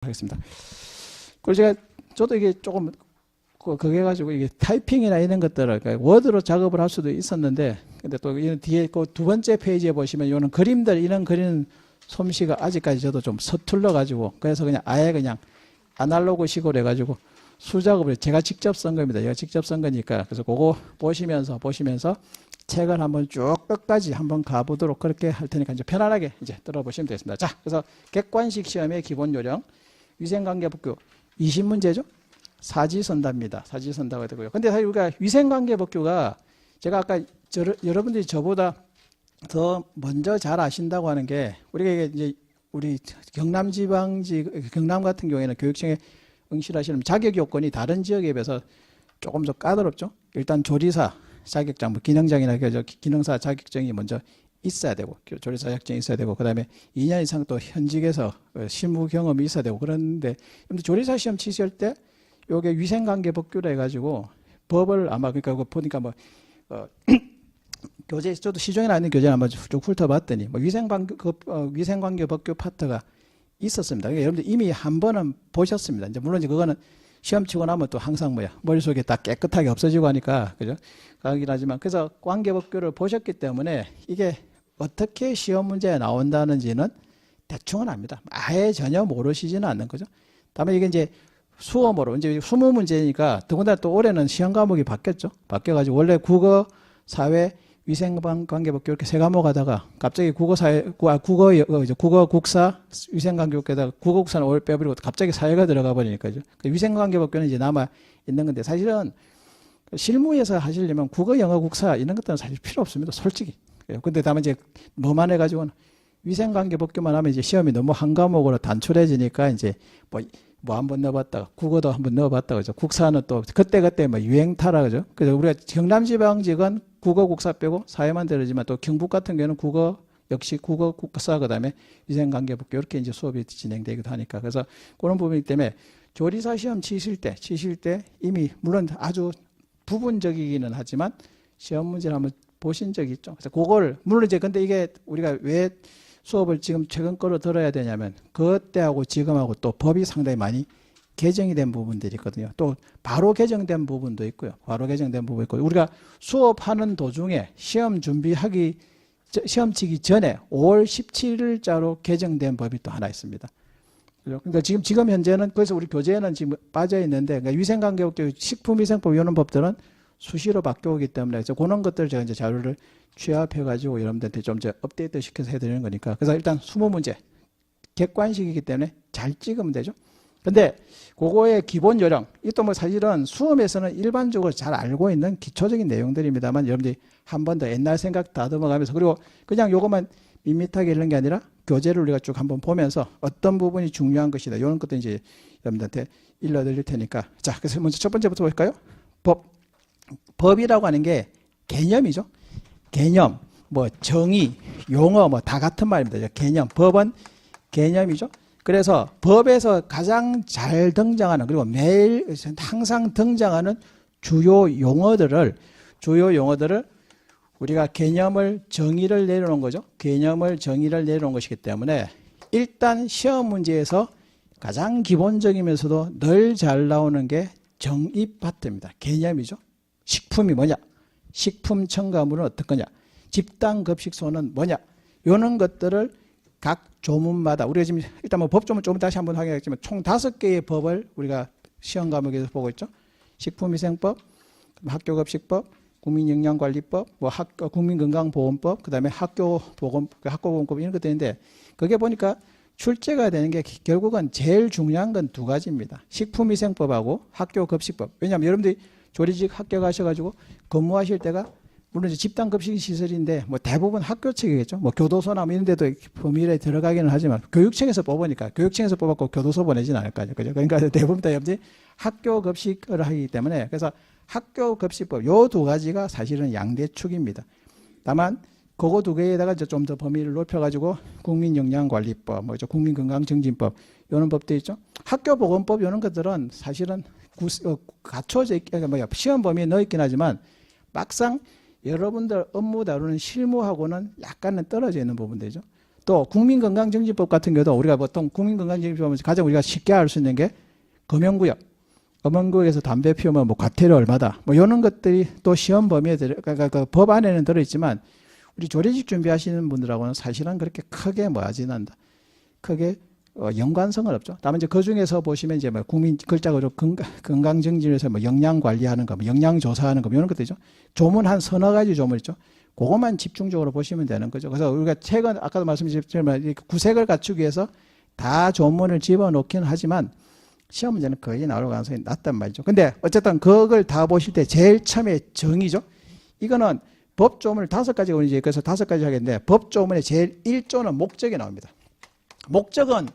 하겠습니다. 그리고 저도 이게 조금 그게 가지고 이게 타이핑이나 이런 것들을 그러니까 워드로 작업을 할 수도 있었는데, 근데 또 뒤에 그 두 번째 페이지에 보시면 이런 그림들 이런 그리는 솜씨가 아직까지 저도 좀 서툴러 가지고, 그래서 그냥 아예 그냥 아날로그식으로 해가지고 수작업을 제가 직접 쓴 겁니다. 제가 직접 쓴 거니까. 그래서 그거 보시면서 책을 한번 쭉 끝까지 한번 가보도록 그렇게 할 테니까 이제 편안하게 이제 들어보시면 되겠습니다. 자, 그래서 객관식 시험의 기본 요령, 위생관계법규 20문제죠. 사지선다입니다. 사지선다가 되고요. 근데 사실 우리가 위생관계법규가 제가 아까 여러분들이 저보다 더 먼저 잘 아신다고 하는 게, 우리가 이제 우리 경남 같은 경우에는 교육청에 응시하시는 자격 요건이 다른 지역에 비해서 조금 더 까다롭죠. 일단 조리사 자격증, 뭐 기능장이나 기능사 자격증이 먼저 있어야 되고, 조리사 자격증이 있어야 되고, 그 다음에 2년 이상 또 현직에서 실무 경험이 있어야 되고. 그런데 조리사 시험 치실 때 요게 위생관계법규라 해가지고 법을 아마, 그러니까 보니까 뭐 교재, 저도 시중에 나있는 교재를 한번 쭉 훑어봤더니 뭐 위생관계법규 파트가 있었습니다. 그러니까 여러분들 이미 한 번은 보셨습니다. 이제 물론 그거는 시험 치고 나면 또 항상 머릿속에 다 깨끗하게 없어지고 하니까, 그죠? 하긴 하지만, 그래서 관계법규를 보셨기 때문에 이게 어떻게 시험 문제에 나온다는지는 대충은 압니다. 아예 전혀 모르시지는 않는 거죠. 다만 이게 이제 수험으로, 이제 20문제니까 더군다나 또 올해는 시험 과목이 바뀌었죠. 바뀌어가지고 원래 국어, 사회, 위생관계법규 이렇게 세 과목 하다가 갑자기 국어, 국사, 위생관계법규에다가 국어, 국사는 올 빼버리고 갑자기 사회가 들어가 버리니까요. 위생관계법규는 이제 남아 있는 건데, 사실은 실무에서 하시려면 국어, 영어, 국사 이런 것들은 사실 필요 없습니다. 솔직히. 근데 다만 이제 뭐만 해가지고는 위생관계법규만 하면 이제 시험이 너무 한 과목으로 단출해지니까 이제 뭐 한번 넣어봤다가 국어도 한번 넣어봤다가, 그죠? 국사는 또 그때 뭐 유행타라, 그죠? 그래서 우리가 경남지방직은 국어, 국사 빼고 사회만 들으지만, 또 경북 같은 경우는 국어 역시 국어, 국사, 그다음에 위생관계법규 이렇게 이제 수업이 진행되기도 하니까. 그래서 그런 부분이기 때문에 조리사 시험 치실 때 이미 물론 아주 부분적이기는 하지만 시험 문제를 한번 보신 적이 있죠. 그래서 그걸 물론 이제 근데 이게 우리가 왜 수업을 지금 최근 거로 들어야 되냐면, 그때하고 지금하고 또 법이 상당히 많이 개정이 된 부분들이 있거든요. 또 바로 개정된 부분도 있고요. 바로 개정된 부분도 있고, 우리가 수업하는 도중에 시험 치기 전에 5월 17일자로 개정된 법이 또 하나 있습니다. 그러니까 지금 현재는, 그래서 우리 교재에는 지금 빠져 있는데, 그러니까 위생관계법규, 식품위생법 이런 법들은 수시로 바뀌어오기 때문에, 그래서 그런 것들을 제가 이제 자료를 취합해가지고 여러분들한테 좀 이제 업데이트 시켜서 해드리는 거니까. 그래서 일단 20문제 객관식이기 때문에 잘 찍으면 되죠. 근데 그거의 기본 요령, 이또 뭐 사실은 수험에서는 일반적으로 잘 알고 있는 기초적인 내용들입니다만, 여러분들이 한 번 더 옛날 생각 다듬어가면서, 그리고 그냥 요것만 밋밋하게 읽는 게 아니라 교재를 우리가 쭉 한번 보면서 어떤 부분이 중요한 것이다, 이런 것도 이제 여러분들한테 일러드릴 테니까. 자, 그래서 먼저 첫 번째부터 볼까요? 법이라고 하는 게 개념이죠. 개념, 뭐 정의, 용어 뭐 다 같은 말입니다. 개념, 법은 개념이죠. 그래서 법에서 가장 잘 등장하는, 그리고 매일 항상 등장하는 주요 용어들을 우리가 개념을 정의를 내려놓은 거죠. 개념을 정의를 내려놓은 것이기 때문에 일단 시험 문제에서 가장 기본적이면서도 늘 잘 나오는 게 정의 파트입니다. 개념이죠. 식품이 뭐냐? 식품 첨가물은 어떤 거냐? 집단급식소는 뭐냐? 이런 것들을 각 조문마다, 우리가 지금 일단 뭐 법조문 좀 다시 한번 확인하겠지만 총 5개의 법을 우리가 시험 과목에서 보고 있죠. 식품위생법, 학교급식법, 국민영양관리법, 뭐 국민건강보건법, 그다음에 학교보건법 이런 것들인데, 그게 보니까 출제가 되는 게 결국은 제일 중요한 건 두 가지입니다. 식품위생법하고 학교급식법. 왜냐하면 여러분들이 조리직 학교 가셔가지고 근무하실 때가 물론 이제 집단급식 시설인데 뭐 대부분 학교 측이겠죠. 뭐 교도소나 뭐 이런 데도 범위에 들어가기는 하지만 교육청에서 뽑으니까 교육청에서 뽑았고 교도소 보내진 않을 거죠. 그죠? 그러니까 대부분 다 여러분들이 학교 급식을 하기 때문에, 그래서 학교 급식법 요 두 가지가 사실은 양대축입니다. 다만 그거 두 개에다가 좀 더 범위를 높여가지고 국민영양관리법, 뭐 국민건강증진법 이런 법도 있죠. 학교보건법 이런 것들은 사실은 갖춰져 있게 시험 범위에 넣어 있긴 하지만 막상 여러분들 업무 다루는 실무하고는 약간은 떨어져 있는 부분들이죠. 또 국민건강증진법 같은 경우도 우리가 보통 국민건강증진법은 가장 우리가 쉽게 알 수 있는 게 검역구역. 검역구역에서 담배 피우면 뭐 과태료 얼마다. 뭐 이런 것들이 또 시험 범위에 그러니까 그 법 안에는 들어있지만 우리 조리직 준비하시는 분들하고는 사실은 그렇게 크게 뭐하지는 않다. 크게 연관성은 없죠. 다만 이제 그 중에서 보시면 이제 뭐 국민 글자로 건강증진에서 뭐 영양 관리하는 거, 뭐 영양 조사하는 거, 뭐 이런 것들이죠. 조문 한 서너 가지 조문 있죠. 그것만 집중적으로 보시면 되는 거죠. 그래서 우리가 최근 아까도 말씀드렸지만 구색을 갖추기 위해서 다 조문을 집어넣기는 하지만 시험 문제는 거의 나올 가능성이 낮단 말이죠. 근데 어쨌든 그걸 다 보실 때 제일 처음에 정의죠. 이거는 법조문을 5가지가 이제 그래서 5가지 하겠는데 법조문의 제일 1조는 목적이 나옵니다. 목적은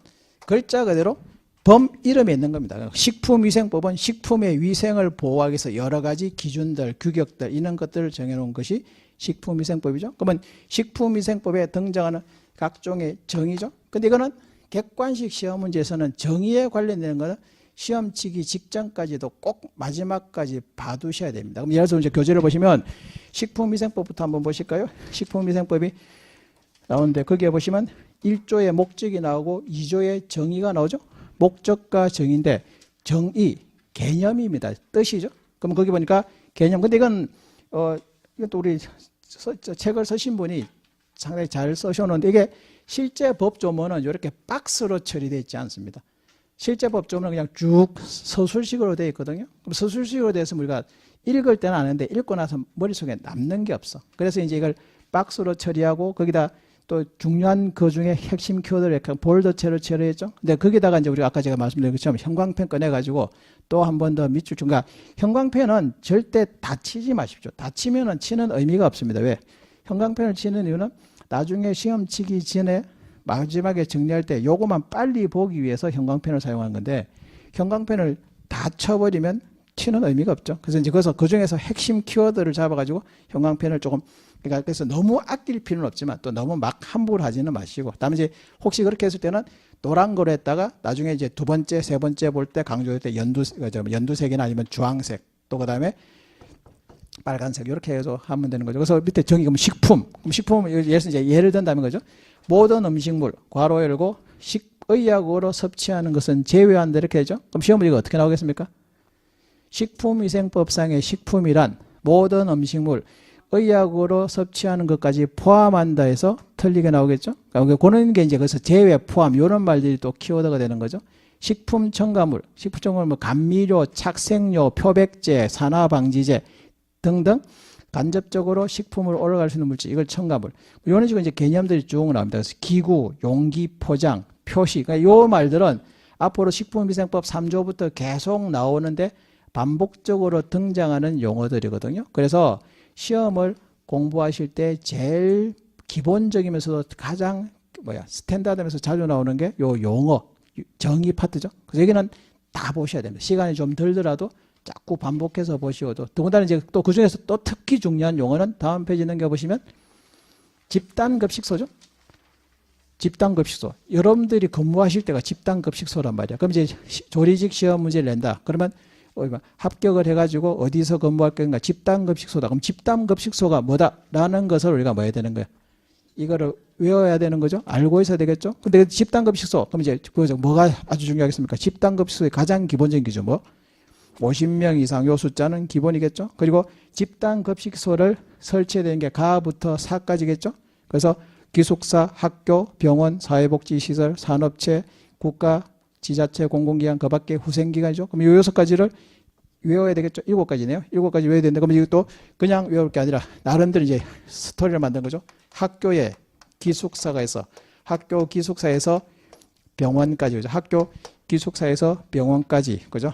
글자 그대로 범 이름에 있는 겁니다. 식품위생법은 식품의 위생을 보호하기 위해서 여러 가지 기준들, 규격들 이런 것들을 정해놓은 것이 식품위생법이죠. 그러면 식품위생법에 등장하는 각종의 정의죠. 근데 이거는 객관식 시험 문제에서는 정의에 관련되는 것은 시험 치기 직전까지도 꼭 마지막까지 봐두셔야 됩니다. 그럼 예를 들어서 이제 교재를 보시면 식품위생법부터 한번 보실까요? 식품위생법이 나오는데 거기에 보시면 1조의 목적이 나오고 2조의 정의가 나오죠. 목적과 정의인데 정의, 개념입니다. 뜻이죠. 그럼 거기 보니까 개념. 근데 이건 또 우리 책을 쓰신 분이 상당히 잘 써셨는데 이게 실제 법조문은 이렇게 박스로 처리되어 있지 않습니다. 실제 법조문은 그냥 쭉 서술식으로 되어 있거든요. 그럼 서술식으로 되어서 우리가 읽을 때는 아는데 읽고 나서 머릿속에 남는 게 없어. 그래서 이제 이걸 박스로 처리하고 거기다 또 중요한 그 중에 핵심 키워드를 볼드체로 처리했죠. 근데 거기다가 이제 우리가 아까 제가 말씀드린 것처럼 형광펜 꺼내가지고 또 한 번 더 밑줄 좀. 그러니까 형광펜은 절대 다치지 마십시오. 다치면은 치는 의미가 없습니다. 왜? 형광펜을 치는 이유는 나중에 시험 치기 전에 마지막에 정리할 때 요거만 빨리 보기 위해서 형광펜을 사용하는 건데 형광펜을 다 쳐버리면 치는 의미가 없죠. 그래서 이제 그 중에서 핵심 키워드를 잡아가지고 형광펜을 조금 그러니까 그래서 너무 아낄 필요는 없지만 또 너무 막 함부로 하지는 마시고 다음에 이제 혹시 그렇게 했을 때는 노란 거로 했다가 나중에 이제 두 번째, 세 번째 볼 때 강조할 때 연두색이나 아니면 주황색 또 그다음에 빨간색 이렇게 해서 하면 되는 거죠. 그래서 밑에 정의 그럼 식품, 예를 든다면 거죠. 모든 음식물 괄호 열고 식의약으로 섭취하는 것은 제외한다 이렇게 하죠. 그럼 시험 문제가 어떻게 나오겠습니까? 식품위생법상의 식품이란 모든 음식물 의약으로 섭취하는 것까지 포함한다 해서 틀리게 나오겠죠. 그러니까 그런 게 이제 그래서 제외 포함 이런 말들이 또 키워드가 되는 거죠. 식품 첨가물, 뭐 감미료, 착색료, 표백제, 산화방지제 등등 간접적으로 식품을 올라갈 수 있는 물질 이걸 첨가물. 이런 식으로 이제 개념들이 쭉 나옵니다. 그래서 기구, 용기, 포장, 표시. 그러니까 이 말들은 앞으로 식품위생법 3조부터 계속 나오는데 반복적으로 등장하는 용어들이거든요. 그래서 시험을 공부하실 때 제일 기본적이면서도 가장 스탠다드면서 자주 나오는 게 요 용어, 정의 파트죠. 그래서 여기는 다 보셔야 됩니다. 시간이 좀 들더라도 자꾸 반복해서 보시고도 더군다나 이제 또 그중에서 또 특히 중요한 용어는 다음 페이지 넘겨보시면 집단급식소죠. 집단급식소. 여러분들이 근무하실 때가 집단급식소란 말이야. 그럼 이제 조리직 시험 문제를 낸다. 그러면 합격을 해가지고 어디서 근무할 건가? 집단급식소다. 그럼 집단급식소가 뭐다라는 것을 우리가 뭐 해야 되는 거야? 이거를 외워야 되는 거죠. 알고 있어야 되겠죠. 근데 집단급식소 그럼 이제 그거죠. 뭐가 아주 중요하겠습니까? 집단급식소의 가장 기본적인 기준 뭐? 50명 이상 요 숫자는 기본이겠죠. 그리고 집단급식소를 설치해야 되는 게 가부터 사까지겠죠. 그래서 기숙사, 학교, 병원, 사회복지시설, 산업체, 국가, 지자체, 공공기관, 그 밖에 후생기관이죠. 그럼 요 6가지를 외워야 되겠죠. 7가지네요. 7가지 외워야 되는데 그럼 이것도 그냥 외울 게 아니라 나름대로 이제 스토리를 만든 거죠. 학교에 기숙사가 있어. 학교 기숙사에서 병원까지 그죠. 학교 기숙사에서 병원까지 그죠.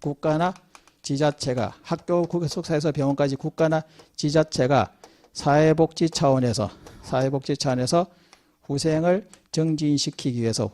국가나 지자체가 학교 기숙사에서 병원까지 국가나 지자체가 사회복지 차원에서 후생을 정진시키기 위해서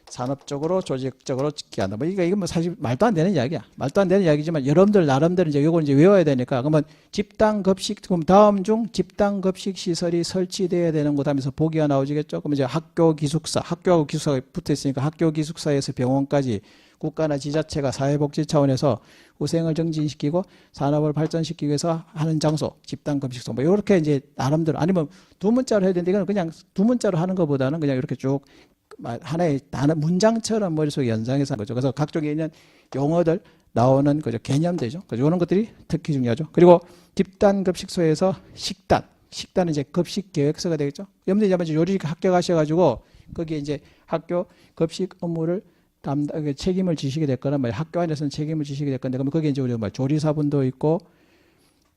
산업적으로 조직적으로 기한다. 뭐 이거 뭐 사실 말도 안 되는 이야기야. 말도 안 되는 이야기지만 여러분들 나름대로 이제 이걸 이제 외워야 되니까 그러면 집단 급식 그럼 다음 중 집단 급식 시설이 설치돼야 되는 것 하면서 보기가 나오지겠죠. 그럼 이제 학교 기숙사, 학교하고 기숙사가 붙어 있으니까 학교 기숙사에서 병원까지 국가나 지자체가 사회복지 차원에서 우생을 정진시키고 산업을 발전시키기 위해서 하는 장소, 집단 급식소 뭐 이렇게 이제 나름대로 아니면 두 문자로 해야 되는데 이건 그냥 두 문자로 하는 것보다는 그냥 이렇게 쭉 하나의 단어 문장처럼 머릿속에 연상해서 하는 거죠. 그래서 각종에 있는 용어들 나오는 거죠. 개념되죠. 그래서 이런 것들이 특히 중요하죠. 그리고 집단 급식소에서 식단은 이제 급식 계획서가 되겠죠. 여러분들이 이제 요리직 합격하셔가지고 거기에 이제 학교 급식 업무를 책임을 지시게 될 거는 뭐 학교 안에서는 책임을 지시게 될 건데 그러면 거기에 이제 우리가 뭐 조리사분도 있고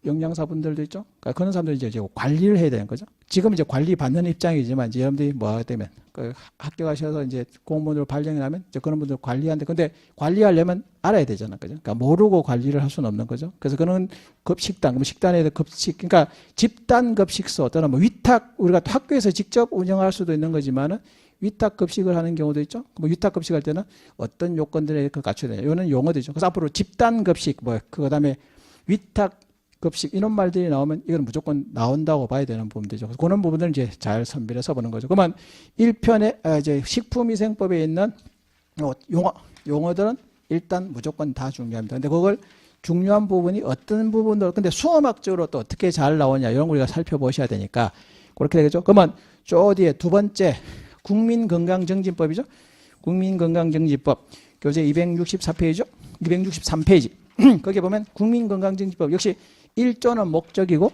영양사분들도 있죠. 그러니까 그런 사람들이 이제 관리를 해야 되는 거죠. 지금 이제 관리 받는 입장이지만 이제 여러분들이 뭐 하게 되면 그 학교 가셔서 이제 공무원으로 발령이 나면 이제 그런 분들 관리하는데 근데 관리하려면 알아야 되잖아. 그죠? 그러니까 모르고 관리를 할 수는 없는 거죠. 그래서 그런 급식단, 그럼 식단에 급식, 그러니까 집단 급식소 또는 뭐 위탁 우리가 학교에서 직접 운영할 수도 있는 거지만은 위탁 급식을 하는 경우도 있죠. 뭐 위탁 급식할 때는 어떤 요건들에 갖춰야 되냐. 이거는 용어들이죠. 그래서 앞으로 집단 급식 뭐 그다음에 위탁 급식 이런 말들이 나오면 이건 무조건 나온다고 봐야 되는 부분들이죠. 그래서 그런 부분을 이제 잘 선별해서 보는 거죠. 그러면 1편에 이제 식품위생법에 있는 용어들은 일단 무조건 다 중요합니다. 근데 그걸 중요한 부분이 어떤 부분들 근데 수험학적으로 또 어떻게 잘 나오냐 이런 걸 우리가 살펴보셔야 되니까 그렇게 되겠죠. 그러면 저 뒤에 두 번째 국민건강증진법이죠. 국민건강증진법 교재 264페이지죠. 263페이지 거기에 보면 국민건강증진법 역시 1조는 목적이고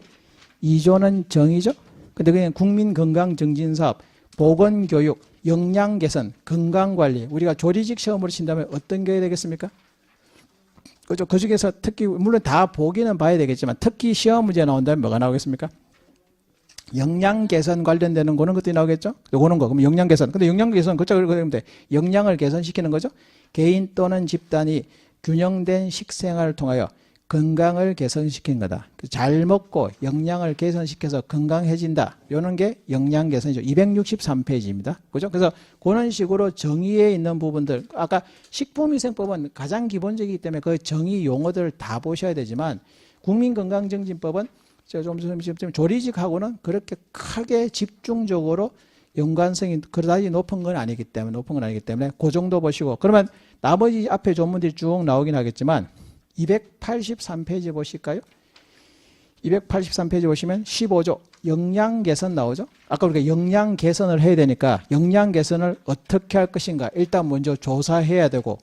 2조는 정의죠. 근데 그냥 국민건강증진사업, 보건교육, 영양개선, 건강관리 우리가 조리직 시험으로 친다면 어떤 게 되겠습니까? 그죠? 그 중에서 특히 물론 다 보기는 봐야 되겠지만 특히 시험 문제 나온다면 뭐가 나오겠습니까? 영양개선 관련되는 그런 것들이 나오겠죠? 그런 거. 그럼 영양개선. 근데 영양개선 그쪽으로 그러면 돼. 영양을 개선시키는 거죠. 개인 또는 집단이 균형된 식생활을 통하여 건강을 개선시키는 거다. 잘 먹고 영양을 개선시켜서 건강해진다. 이런 게 영양 개선이죠. 263페이지입니다. 그죠? 그래서 그런 식으로 정의에 있는 부분들, 아까 식품위생법은 가장 기본적이기 때문에 그 정의 용어들을 다 보셔야 되지만 국민건강증진법은 좀 조리직하고는 그렇게 크게 집중적으로 연관성이 그다지 높은 건 아니기 때문에 그 정도 보시고 그러면 나머지 앞에 조문들이 쭉 나오긴 하겠지만 283페이지 보실까요? 283페이지 보시면 15조 영양 개선 나오죠. 아까 우리가 영양 개선을 해야 되니까 영양 개선을 어떻게 할 것인가 일단 먼저 조사해야 되고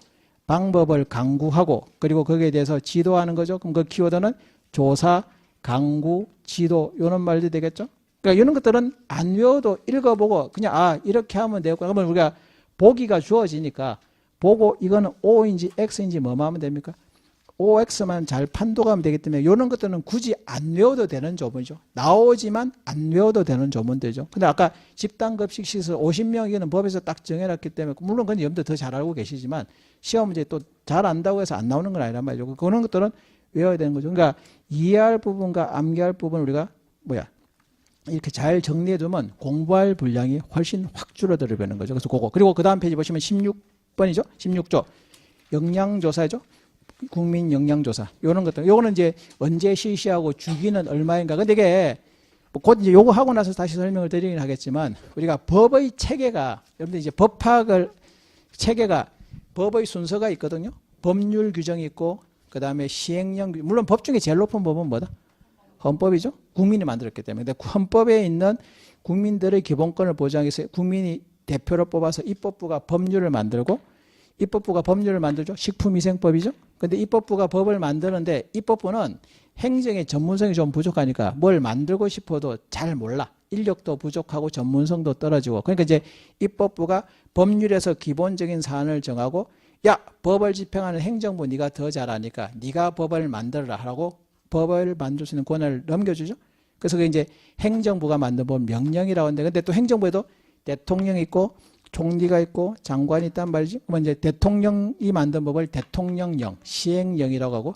방법을 강구하고 그리고 거기에 대해서 지도하는 거죠. 그럼 그 키워드는 조사, 강구, 지도 이런 말들이 되겠죠. 그러니까 이런 것들은 안 외워도 읽어보고 그냥 이렇게 하면 되고 그러면 우리가 보기가 주어지니까 보고 이거는 O인지 X인지 뭐만 하면 됩니까? OX만 잘 판독하면 되기 때문에 이런 것들은 굳이 안 외워도 되는 조문이죠. 나오지만 안 외워도 되는 조문들이죠. 근데 아까 집단급식 시설 50명 이거는 법에서 딱 정해놨기 때문에 물론 그건 여러분들 더 잘 알고 계시지만 시험 문제 또 잘 안다고 해서 안 나오는 건 아니란 말이죠. 그런 것들은 외워야 되는 거죠. 그러니까 이해할 부분과 암기할 부분 우리가 이렇게 잘 정리해두면 공부할 분량이 훨씬 확 줄어들어버리는 거죠. 그래서 그거. 그리고 그 다음 페이지 보시면 16번이죠. 16조. 영양조사죠. 국민 영양조사. 요런 것들. 요거는 이제 언제 실시하고 주기는 얼마인가. 근데 이게 곧 이제 요거 하고 나서 다시 설명을 드리긴 하겠지만 우리가 법의 체계가 여러분들 이제 체계가 법의 순서가 있거든요. 법률 규정이 있고 그 다음에 시행령 물론 법 중에 제일 높은 법은 뭐다? 헌법이죠. 국민이 만들었기 때문에. 근데 헌법에 있는 국민들의 기본권을 보장하기 위해서 국민이 대표를 뽑아서 입법부가 법률을 만들고 입법부가 법률을 만들죠. 식품위생법이죠. 근데 입법부가 법을 만드는데 입법부는 행정의 전문성이 좀 부족하니까 뭘 만들고 싶어도 잘 몰라. 인력도 부족하고 전문성도 떨어지고. 그러니까 이제 입법부가 법률에서 기본적인 사안을 정하고 야, 법을 집행하는 행정부 네가 더 잘하니까 네가 법을 만들어라 하라고 법을 만들 수 있는 권한을 넘겨주죠. 그래서 그게 이제 행정부가 만든 법 명령이라고 하는데 근데 또 행정부에도 대통령이 있고 총리가 있고 장관이 있단 말이지. 그러면 이제 대통령이 만든 법을 대통령령, 시행령이라고 하고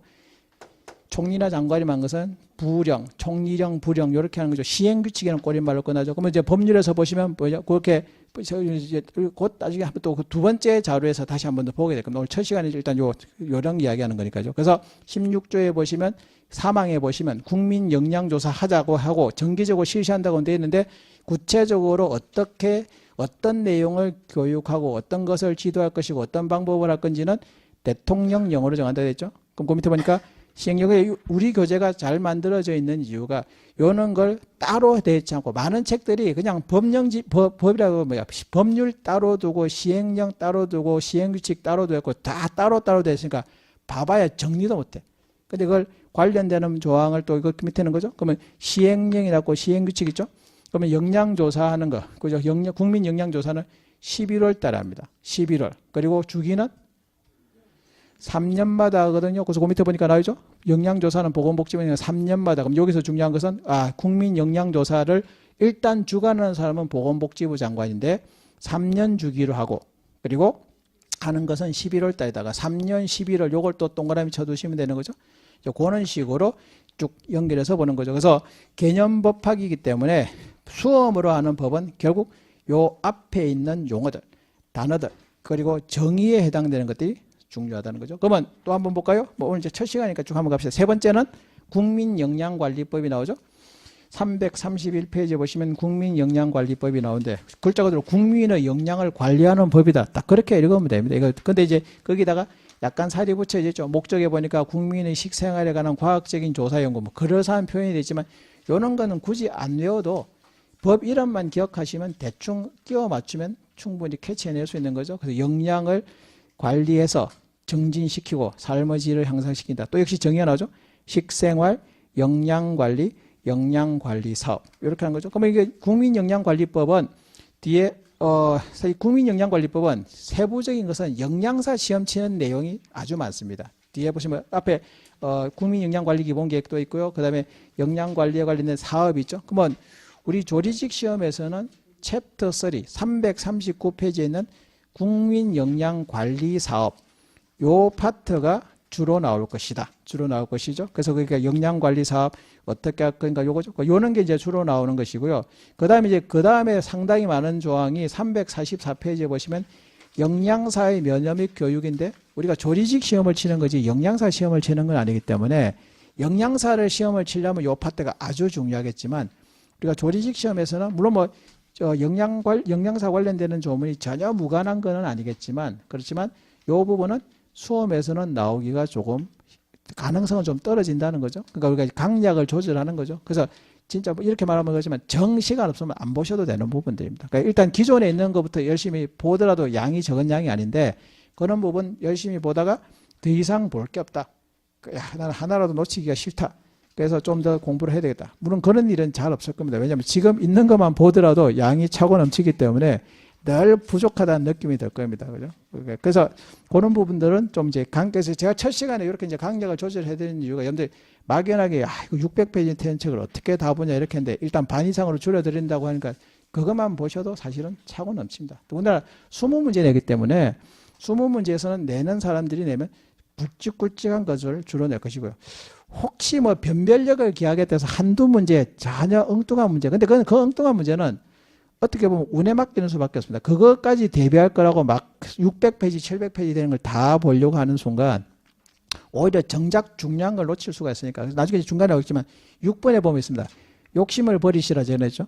총리나 장관이 한 것은 부령, 총리령, 부령 이렇게 하는 거죠. 시행규칙에는 꼬린말로 끝나죠. 그러면 이제 법률에서 보시면 뭐죠? 그렇게 이제 곧 나중에 한번 또 두 번째 자료에서 다시 한 번 더 보게 될 겁니다. 오늘 첫 시간에 일단 요령 이야기하는 거니까요. 그래서 16조에 보시면 사망에 보시면 국민 역량조사 하자고 하고 정기적으로 실시한다고 되어 있는데 구체적으로 어떻게 어떤 내용을 교육하고 어떤 것을 지도할 것이고 어떤 방법을 할 건지는 대통령령으로 정한다 했죠. 그럼 그 밑에 보니까 시행령에 우리 교재가 잘 만들어져 있는 이유가 요런 걸 따로 되지 않고 많은 책들이 그냥 법이라고 뭐야 법률 따로 두고 시행령 따로 두고 시행규칙 따로 두고 다 따로 되어 있으니까 봐봐야 정리도 못해. 근데 그걸 관련되는 조항을 또 이거 밑에는 거죠. 그러면 시행령이라고 시행규칙 있죠. 그러면 역량조사하는 거, 그죠? 국민 역량조사는 11월 달에 합니다. 11월. 그리고 주기는 3년마다 하거든요. 그래서 그 밑에 보니까 나오죠. 역량조사는 보건복지부는 3년마다. 그럼 여기서 중요한 것은 국민 역량조사를 일단 주관하는 사람은 보건복지부 장관인데 3년 주기로 하고 그리고 하는 것은 11월 달에다가 3년 11월 요걸 또 동그라미 쳐두시면 되는 거죠. 그런 식으로 쭉 연결해서 보는 거죠. 그래서 개념법학이기 때문에 수험으로 하는 법은 결국 요 앞에 있는 용어들, 단어들, 그리고 정의에 해당되는 것들이 중요하다는 거죠. 그러면 또 한번 볼까요? 오늘 이제 첫 시간이니까 쭉 한번 갑시다. 세 번째는 국민역량관리법이 나오죠. 331페이지에 보시면 국민역량관리법이 나오는데 글자 그대로 국민의 역량을 관리하는 법이다. 딱 그렇게 읽으면 됩니다. 이거 근데 이제 거기다가 약간 살이 붙여지죠. 목적에 보니까 국민의 식생활에 관한 과학적인 조사 연구 뭐 그럴싸한 표현이 되지만 이런 거는 굳이 안 외워도 법 이름만 기억하시면 대충 끼워 맞추면 충분히 캐치해낼 수 있는 거죠. 그래서 역량을 관리해서 정진시키고 삶의 질을 향상시킨다. 또 역시 정의가 나오죠. 식생활, 역량관리, 역량관리사업 이렇게 하는 거죠. 그러면 이게 국민역량관리법은 뒤에 국민역량관리법은 세부적인 것은 역량사 시험 치는 내용이 아주 많습니다. 뒤에 보시면 앞에 국민역량관리기본계획도 있고요. 그 다음에 역량관리에 관련된 사업이 있죠. 그러면 우리 조리직 시험에서는 챕터 3 339페이지에 있는 국민역량관리사업 요 파트가 주로 나올 것이다. 주로 나올 것이죠. 그래서 그러니까 역량관리사업 어떻게 할 건가 요거죠. 요런 게 이제 주로 나오는 것이고요. 그 다음에 상당히 많은 조항이 344페이지에 보시면 역량사의 면허 및 교육인데 우리가 조리직 시험을 치는 거지 역량사 시험을 치는 건 아니기 때문에 역량사를 시험을 치려면 요 파트가 아주 중요하겠지만 우리가 조리직 시험에서는 물론 뭐 역량사 관련되는 조문이 전혀 무관한 건 아니겠지만 그렇지만 요 부분은 수험에서는 나오기가 조금 가능성은 좀 떨어진다는 거죠. 그러니까 우리가 강약을 조절하는 거죠. 그래서 진짜 이렇게 말하면 그렇지만 정시간 없으면 안 보셔도 되는 부분들입니다. 그러니까 일단 기존에 있는 것부터 열심히 보더라도 양이 적은 양이 아닌데 그런 부분 열심히 보다가 더 이상 볼 게 없다. 야, 나는 하나라도 놓치기가 싫다. 그래서 좀 더 공부를 해야 되겠다. 물론 그런 일은 잘 없을 겁니다. 왜냐하면 지금 있는 것만 보더라도 양이 차고 넘치기 때문에 늘 부족하다는 느낌이 들 겁니다. 그죠? 그래서 그런 부분들은 좀 이제 그래서 제가 첫 시간에 이렇게 이제 강약을 조절해야 되는 이유가 여러분들 막연하게 이거 600페이지 되는 책을 어떻게 다 보냐 이렇게 했는데 일단 반 이상으로 줄여드린다고 하니까 그것만 보셔도 사실은 차고 넘칩니다. 더군다나 20문제 내기 때문에 20문제에서는 내는 사람들이 내면 굵직굵직한 것을 주로 낼 것이고요. 혹시 뭐 변별력을 기하겠다 해서 한두 문제 전혀 엉뚱한 문제 근데 그 엉뚱한 문제는 어떻게 보면 운에 맡기는 수밖에 없습니다. 그것까지 대비할 거라고 막 600페이지, 700페이지 되는 걸 다 보려고 하는 순간 오히려 정작 중요한 걸 놓칠 수가 있으니까 그래서 나중에 중간에 오겠지만 6번에 보면 있습니다. 욕심을 버리시라 전했죠.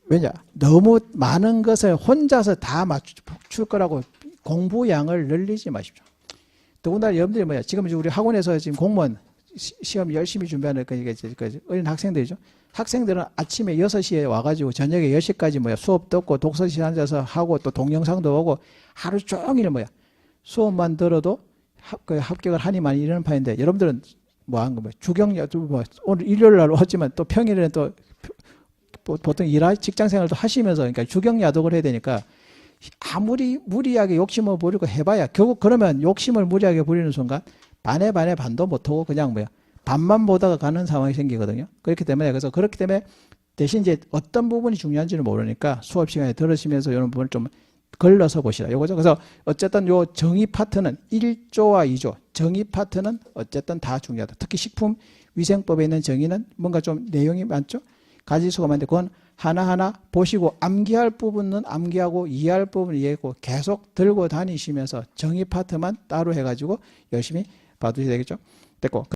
왜냐? 너무 많은 것을 혼자서 다 맞출 거라고 공부량을 늘리지 마십시오. 더군다나 여러분들이 뭐야? 지금 우리 학원에서 지금 공무원 시험 열심히 준비하는 어린 학생들이죠. 학생들은 아침에 6시에 와가지고 저녁에 10시까지 수업 듣고 독서실 앉아서 하고 또 동영상도 보고 하루 종일 수업만 들어도 합격을 하니만 이러는 판인데 여러분들은 뭐 한 거 주경야 오늘 일요일 날 왔지만 또 평일에는 또 보통 직장 생활도 하시면서 그러니까 주경야독을 해야 되니까 아무리 무리하게 욕심을 부리고 해봐야 결국 그러면 욕심을 무리하게 부리는 순간 반에 반도 못하고 그냥 반만 보다가 가는 상황이 생기거든요. 그렇기 때문에 대신 이제 어떤 부분이 중요한지는 모르니까 수업 시간에 들으시면서 이런 부분을 좀 걸러서 보시라. 요거죠. 그래서 어쨌든 요 정의 파트는 1조와 2조 정의 파트는 어쨌든 다 중요하다. 특히 식품위생법에 있는 정의는 뭔가 좀 내용이 많죠. 가지수가 많은데 그건 하나하나 보시고 암기할 부분은 암기하고 이해할 부분은 이해하고 계속 들고 다니시면서 정의 파트만 따로 해가지고 열심히 봐두셔야 되겠죠. 됐고.